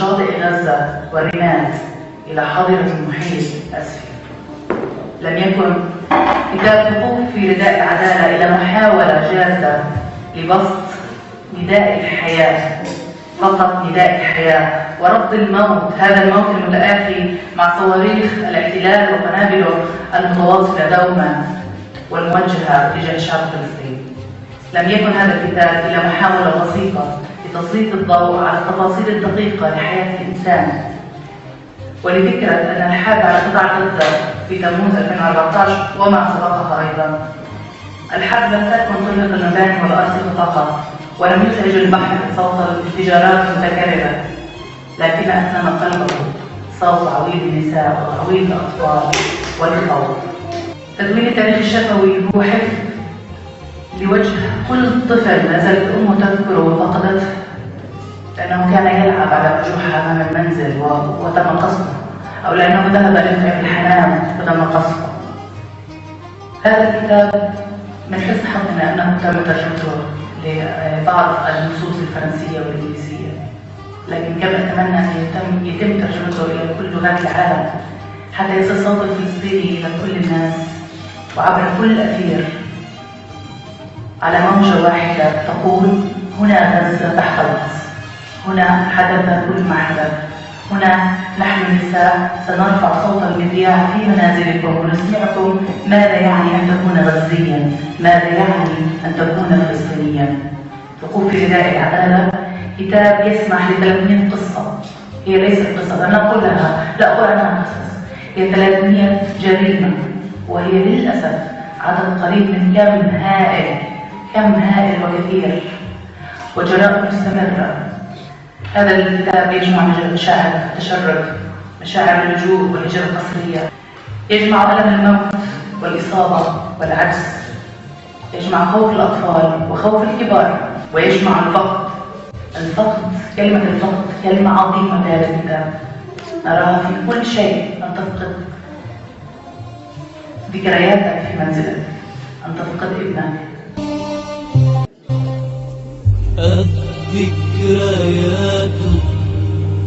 شاطئ غزة والرمال إلى حاضرة المحيط أسفل. لم يكن كتاب حقوق في رداء العدالة إلى محاولة جادة لبسط نداء الحياة، فقط نداء الحياة ورفض الموت، هذا الموت المتآخي مع صواريخ الاحتلال وقنابله المتواصلة دوما والموجهة تجاه شعب فلسطين. لم يكن هذا الكتاب إلا محاولة بسيطة لتسليط الضوء على التفاصيل الدقيقة لحياة الإنسان، ولذكرى أن الحرب على قطاع غزة في تموز 2014 وما سبقها أيضا، الحرب لم تكن تنهض المباني والأرصفة فقط، ولم يزعج البحر صوت الانفجارات المتكررة، لكن أسلم قلبه صوت عويل النساء وعويل الأطفال والخوف. تدوين التاريخ الشفوي هو حفظ لوجه كل طفل ما زالت أمه تذكره وفقدته، لأنه كان يلعب على وجوهها أمام المنزل وتم قصفه، أو لأنه ذهب لمتعب الحنان وتم قصفه. هذا الكتاب من حسن حظنا أنه تم ترجمته لبعض النصوص الفرنسية والإنجليزية، لكن كما أتمنى أن يتم ترجمته إلى كل لغات العالم حتى يصل صوت الفلسطيني إلى كل الناس وعبر كل أثير على موجة واحدة تقول: هنا غزة تحت القصف، هنا حدث كل ما حدث، هنا نحن النساء سنرفع صوت المذياع في منازلكم ونسمعكم ماذا يعني أن تكون غزيا، ماذا يعني أن تكون فلسطينيا. وقوف في رداء العدالة كتاب يسمح ل300 قصة، هي ليست قصة أنا أقولها، لا أقول عنها قصص، هي 300 جريمة، وهي للأسف عدد قليل من كم هائل وكثير وجرائم مستمرة. هذا الكتاب يجمع مشاعر التشرد، مشاعر اللجوء والهجرة القسرية، يجمع ألم الموت والإصابة والعجز، يجمع خوف الأطفال وخوف الكبار، ويجمع الفقد. كلمة الفقد كلمة عظيمة في هذا الكتاب، نراها في كل شيء. أن تفقد ذكرياتك في منزلك، أن تفقد ابنك. الذكريات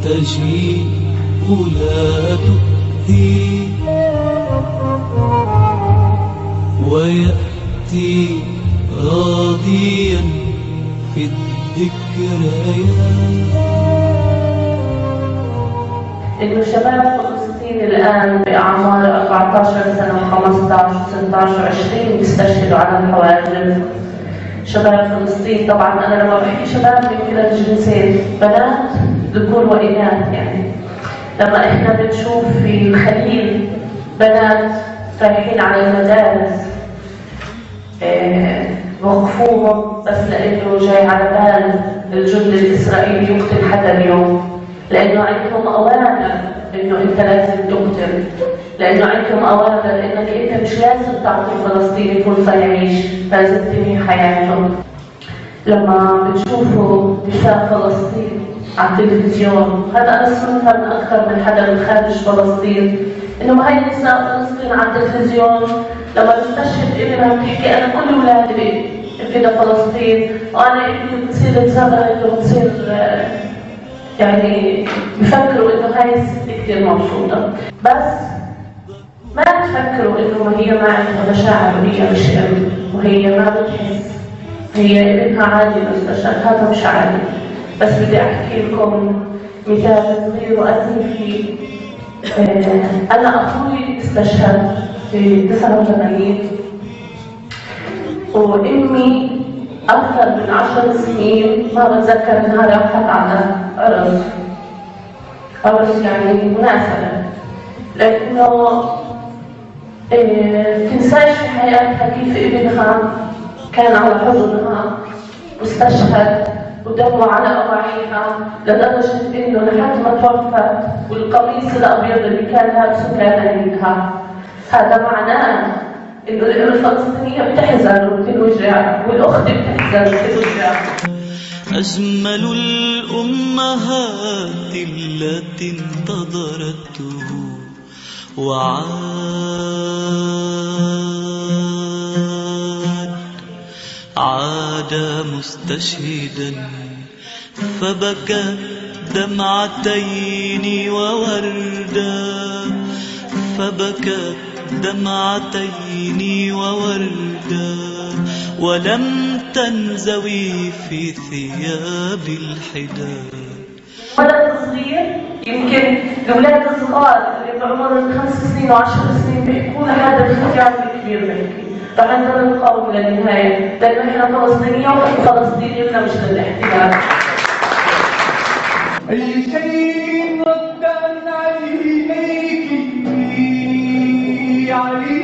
تجيء لا تؤذي، ويأتي راضيا في الذكريات. إنه شباب فلسطين الآن بأعمار 14 سنة 15 16 20 بيستشهدوا على الحواجز. شباب فلسطين طبعا أنا لما بحكي شباب من كلا الجنسين، بنات ذكور وإناث، يعني لما إحنا بنشوف في الخليل بنات رايحين على المدارس وقفوهم بس لأنه جاي على بال الجند الإسرائيلي يقتل حدا اليوم، لأنه عندهم أوامر إنه أنت لازم تقتل، لأنه عندهم أوامر إنك أنت مش لازم تعطي فلسطيني فرصة يعيش، لازم تنهي حياته. لما بتشوفوا نساء فلسطين على التلفزيون، هذا أنا سمعتها من أكثر من حدا من خارج فلسطين، إنه هاي نساء فلسطين على التلفزيون لما بتستشهد ابنها بتحكي أنا كل أولادي بفدا فلسطين، وأنا ابني بتصير تزغرت وبتصير يعني بفكروا إنه هاي الست كتير مبسوطة، بس ما تفكروا إنه هي ما عندها مشاعر وهي مش أم، وهي ما بتحس، هي ابنها عادي مستشهد، هذا مش عادي. بس بدي أحكي لكم مثال صغير وأذن فيه. أنا أخوي استشهد في 89، وأمي أكثر من 10 سنين ما بتذكر إنها راحت على عرس يعني مناسبة، لأنه تنساش في حياتها كيف ابنها كان على حضنها واستشهد ودمه على أواعيها، لدرجة إنه لحد ما توفت والقميص الأبيض اللي كان لابسه كان منها. هذا معناه إنه الأم الفلسطينية بتحزن وبتنوجع، والأخت بتحزن وبتنوجع. أجمل الأمهات التي انتظرته عاد مستشهدا، فبكى دمعتين ووردا، فبكت دمعتين ووردا، ولم تنزوي في ثياب الحداد. ولد صغير، يمكن الأولاد الصغار اللي بعمر 5 سنين و10 سنين بيحكوا لها هذا الخجل الكبير بيحكي رح نضل نقاوم للنهاية، لأنه إحنا فلسطينية وفلسطينيين مش للاحتلال. أي شيء ردا عليك عليك